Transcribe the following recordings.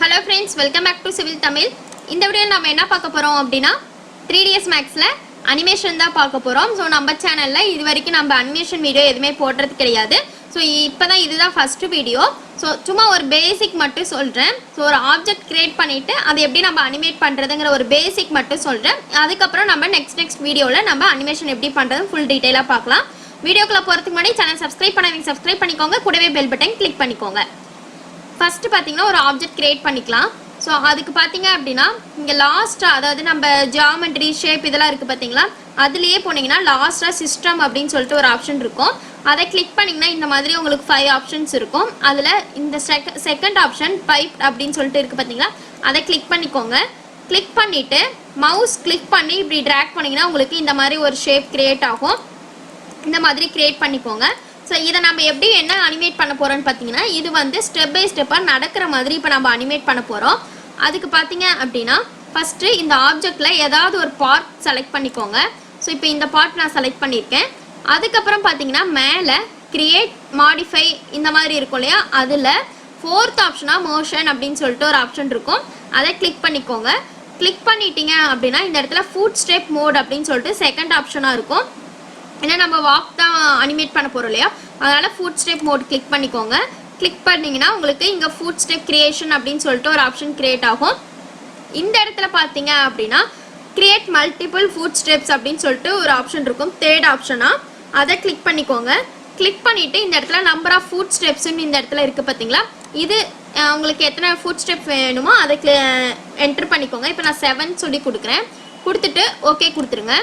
Hello friends, welcome back to Civil Tamil. இந்த video நாம என்ன பார்க்க போறோம் அப்படினா 3dsmaxல அனிமேஷன் தான் பார்க்க போறோம். சோ நம்ம சேனல்ல இதுவரைக்கும் நம்ம அனிமேஷன் வீடியோ எதுமே போடுறது கிடையாது. சோ இப்போதான் இதுதான் ஃபர்ஸ்ட் வீடியோ. சோ சும்மா ஒரு பேசிக் மட்டும் சொல்றேன். சோ ஒரு ஆப்ஜெக்ட் கிரியேட் பண்ணிட்டு அதை எப்படி நம்ம அனிமேட் பண்றதுங்கற ஒரு பேசிக் மட்டும் சொல்றேன். அதுக்கு அப்புறம் நம்ம நெக்ஸ்ட் வீடியோல நம்ம அனிமேஷன் எப்படி பண்றது ஃபுல் டீடைலா பார்க்கலாம். வீடியோக்குள்ள போறதுக்கு முன்னாடி சேனல் சப்ஸ்கிரைப் பண்ணாதீங்க, சப்ஸ்கிரைப் பண்ணிக்கோங்க. கூடவே பெல் பட்டன் கிளிக் பண்ணிக்கோங்க. ஃபர்ஸ்ட் பாத்தீங்கன்னா ஒரு ஆப்ஜெக்ட் கிரியேட் பண்ணிக்கலாம். சோ அதுக்கு பாத்தீங்க அப்படினா இங்க லாஸ்டா அதாவது நம்ம ஜியோமெட்ரி ஷேப் இதெல்லாம் இருக்கு பாத்தீங்களா, அதுலயே போனீங்கன்னா லாஸ்டா சிஸ்டம் அப்படினு சொல்லிட்டு ஒரு ஆப்ஷன் இருக்கும். அதை கிளிக் பண்ணீங்கன்னா இந்த மாதிரி உங்களுக்கு 5 ஆப்ஷன்ஸ் இருக்கும். அதுல இந்த செகண்ட் ஆப்ஷன் பைப் அப்படினு சொல்லிட்டு இருக்கு பாத்தீங்களா, அதை கிளிக் பண்ணிக்கோங்க. கிளிக் பண்ணிட்டு மவுஸ் கிளிக் பண்ணி இப்படி டிராக் பண்ணீங்கன்னா உங்களுக்கு இந்த மாதிரி ஒரு ஷேப் கிரியேட் ஆகும். இந்த மாதிரி கிரியேட் பண்ணிக்கோங்க. ஸோ இதை நம்ம எப்படி என்ன அனிமேட் பண்ண போகிறோம்னு பார்த்தீங்கன்னா, இது வந்து ஸ்டெப் பை ஸ்டெப்பாக நடக்கிற மாதிரி இப்போ நம்ம அனிமேட் பண்ண போகிறோம். அதுக்கு பார்த்தீங்க அப்படின்னா ஃபஸ்ட்டு இந்த ஆப்ஜெக்டில் ஏதாவது ஒரு பார்ட் செலக்ட் பண்ணிக்கோங்க. ஸோ இப்போ இந்த பார்ட் நான் செலக்ட் பண்ணியிருக்கேன். அதுக்கப்புறம் பார்த்தீங்கன்னா மேலே கிரியேட் மாடிஃபை இந்த மாதிரி இருக்கும் இல்லையா, அதில் 4th ஆப்ஷனாக மோஷன் அப்படின்னு சொல்லிட்டு ஒரு ஆப்ஷன் இருக்கும். அதை கிளிக் பண்ணிக்கோங்க. கிளிக் பண்ணிட்டீங்க அப்படின்னா இந்த இடத்துல ஃபுட் ஸ்டெப் மோட் அப்படின்னு சொல்லிட்டு செகண்ட் ஆப்ஷனாக இருக்கும். ஏன்னா நம்ம வாக் தான் அனிமேட் பண்ண போகிறோம் இல்லையா, அதனால் ஃபுட் ஸ்டெப் மோட் கிளிக் பண்ணிக்கோங்க. கிளிக் பண்ணிங்கன்னா உங்களுக்கு இங்கே ஃபுட் ஸ்டெப் கிரியேஷன் அப்படின்னு சொல்லிட்டு ஒரு ஆப்ஷன் கிரியேட் ஆகும். இந்த இடத்துல பார்த்தீங்க அப்படின்னா கிரியேட் மல்டிபிள் ஃபுட் ஸ்டெப்ஸ் அப்படின்னு சொல்லிட்டு ஒரு ஆப்ஷன் இருக்கும், தேர்ட் ஆப்ஷனாக. அதை கிளிக் பண்ணிக்கோங்க. கிளிக் பண்ணிவிட்டு இந்த இடத்துல நம்பர் ஆஃப் ஃபுட் ஸ்டெப்ஸ்ன்னு இந்த இடத்துல இருக்குது பார்த்தீங்களா, இது உங்களுக்கு எத்தனை ஃபுட் ஸ்டெப் வேணுமோ அதை என்ட்ரு பண்ணிக்கோங்க. இப்போ நான் 7 சொல்லி கொடுக்குறேன். கொடுத்துட்டு ஓகே கொடுத்துருங்க.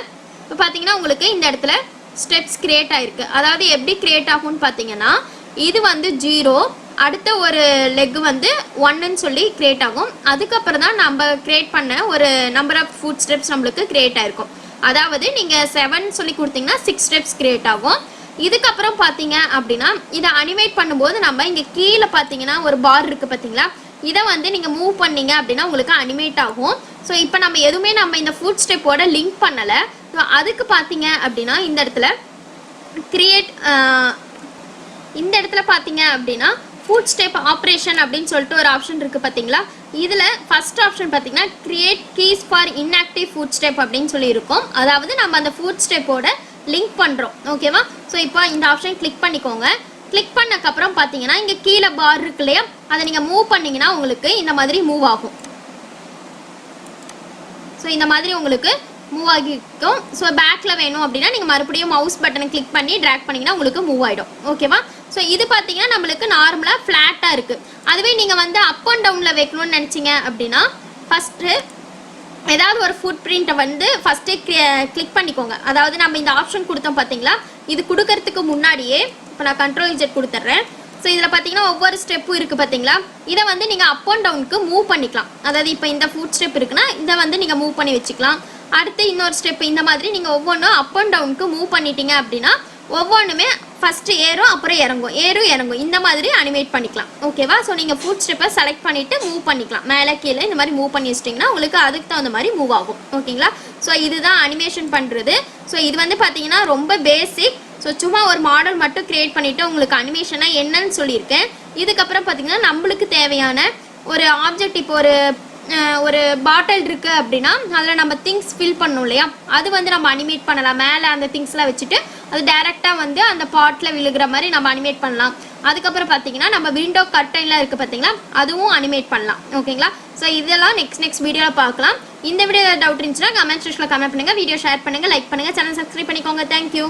இப்போ பார்த்தீங்கன்னா உங்களுக்கு இந்த இடத்துல ஸ்டெப்ஸ் கிரியேட் ஆயிருக்கு. அதாவது எப்படி கிரியேட் ஆகும்னு பார்த்தீங்கன்னா, இது வந்து 0, அடுத்த ஒரு லெக் வந்து 1ன்னு சொல்லி கிரியேட் ஆகும். அதுக்கப்புறம் தான் நம்ம கிரியேட் பண்ண ஒரு நம்பர் ஆஃப் ஃபுட் ஸ்டெப்ஸ் நம்மளுக்கு கிரியேட் ஆயிருக்கும். அதாவது நீங்கள் 7 சொல்லி கொடுத்தீங்கன்னா 6 ஸ்டெப்ஸ் கிரியேட் ஆகும். இதுக்கப்புறம் பார்த்தீங்க அப்படின்னா இதை அனிமேட் பண்ணும்போது நம்ம இங்கே கீழே பார்த்தீங்கன்னா ஒரு பார் இருக்குது பார்த்தீங்களா, இதை வந்து நீங்கள் மூவ் பண்ணீங்க அப்படின்னா உங்களுக்கு அனிமேட் ஆகும். ஸோ இப்போ நம்ம எதுவுமே நம்ம இந்த ஃபுட் ஸ்டெப்போட லிங்க் பண்ணலை. ஸோ அதுக்கு பார்த்தீங்க அப்படின்னா இந்த இடத்துல கிரியேட் இந்த இடத்துல பார்த்தீங்க அப்படின்னா ஃபுட் ஸ்டெப் ஆப்ரேஷன் அப்படின்னு சொல்லிட்டு ஒரு ஆப்ஷன் இருக்குது பார்த்தீங்களா, இதில் ஃபர்ஸ்ட் ஆப்ஷன் பார்த்தீங்கன்னா create keys for inactive food step அப்படின்னு சொல்லி இருக்கும். அதாவது நம்ம அந்த ஃபுட் ஸ்டெப்போட லிங்க் பண்ணுறோம். ஓகேவா? ஸோ இப்போ இந்த ஆப்ஷன் கிளிக் பண்ணிக்கோங்க. கிளிக் பண்ணக்கப்புறம் பார்த்தீங்கன்னா இங்கே கீழே பார் இருக்கு இல்லையா, அதை நீங்கள் மூவ் பண்ணிங்கன்னா உங்களுக்கு இந்த மாதிரி மூவ் ஆகும். ஸோ இந்த மாதிரி உங்களுக்கு மூவ் ஆகிருக்கும். ஸோ பேக்கில் வேணும் அப்படின்னா நீங்கள் மறுபடியும் மவுஸ் பட்டனை கிளிக் பண்ணி ட்ராக் பண்ணிங்கன்னா உங்களுக்கு மூவ் ஆகிடும். ஓகேவா? ஸோ இது பார்த்தீங்கன்னா நம்மளுக்கு நார்மலாக ஃப்ளாட்டாக இருக்குது. அதுவே நீங்கள் வந்து அப் அண்ட் டவுனில் வைக்கணும்னு நினச்சிங்க அப்படின்னா ஃபஸ்ட்டு ஏதாவது ஒரு ஃபுட் பிரிண்ட்டை வந்து ஃபஸ்ட்டே கிளிக் பண்ணிக்கோங்க. அதாவது நம்ம இந்த ஆப்ஷன் கொடுத்தோம் பார்த்தீங்களா, இது கொடுக்கறதுக்கு முன்னாடியே இப்போ நான் Ctrl+Z கொடுத்துட்றேன். ஸோ இதில் பார்த்தீங்கன்னா ஒவ்வொரு ஸ்டெப்பும் இருக்குது பார்த்தீங்களா, இதை வந்து நீங்கள் அப் அண்ட் டவுனுக்கு மூவ் பண்ணிக்கலாம். அதாவது இப்போ இந்த ஃபுட் ஸ்டெப் இருக்குன்னா இதை வந்து நீங்கள் மூவ் பண்ணி வச்சுக்கலாம். அடுத்து இன்னொரு ஸ்டெப் இந்த மாதிரி நீங்கள் ஒவ்வொன்றும் அப் அண்ட் டவுனுக்கு மூவ் பண்ணிட்டீங்க அப்படின்னா ஒவ்வொன்றுமே ஃபஸ்ட்டு ஏறும் அப்புறம் இறங்கும் இந்த மாதிரி அனிமேட் பண்ணிக்கலாம். ஓகேவா? ஸோ நீங்கள் ஃபுட் ஸ்டெப்பை செலக்ட் பண்ணிவிட்டு மூவ் பண்ணிக்கலாம். மேலே கீழே இந்த மாதிரி மூவ் பண்ணி வச்சிட்டிங்கன்னா உங்களுக்கு அதுக்கு தகுந்த மாதிரி மூவ் ஆகும். ஓகேங்களா? ஸோ இதுதான் அனிமேஷன் பண்ணுறது. ஸோ இது வந்து பார்த்தீங்கன்னா ரொம்ப பேசிக். ஸோ சும்மா ஒரு மாடல் மட்டும் கிரியேட் பண்ணிவிட்டு உங்களுக்கு அனிமேஷனாக என்னன்னு சொல்லியிருக்கேன். இதுக்கப்புறம் பார்த்தீங்கன்னா நம்மளுக்கு தேவையான ஒரு ஆப்ஜெக்ட், இப்போ ஒரு பாட்டில் இருக்குது அப்படின்னா அதில் நம்ம திங்ஸ் ஃபில் பண்ணோம் இல்லையா, அது வந்து நம்ம அனிமேட் பண்ணலாம். மேலே அந்த திங்ஸ்லாம் வச்சுட்டு அது டேரெக்டாக வந்து அந்த பாட்டில் விழுகிற மாதிரி நம்ம அனிமேட் பண்ணலாம். அதுக்கப்புறம் பார்த்தீங்கன்னா நம்ம விண்டோ கர்டைன்லாம் இருக்குது பார்த்தீங்களா, அதுவும் அனிமேட் பண்ணலாம். ஓகேங்களா? ஸோ இதெல்லாம் நெக்ஸ்ட் வீடியோவில் பார்க்கலாம். இந்த வீடியோ டவுட் இருந்துச்சுன்னா கமெண்ட் செக்ஷனில் கமெண்ட் பண்ணுங்கள், வீடியோ ஷேர் பண்ணுங்கள், லைக் பண்ணுங்கள், சேனல் சப்ஸ்கிரைப் பண்ணிக்கோங்க. தேங்க்யூ.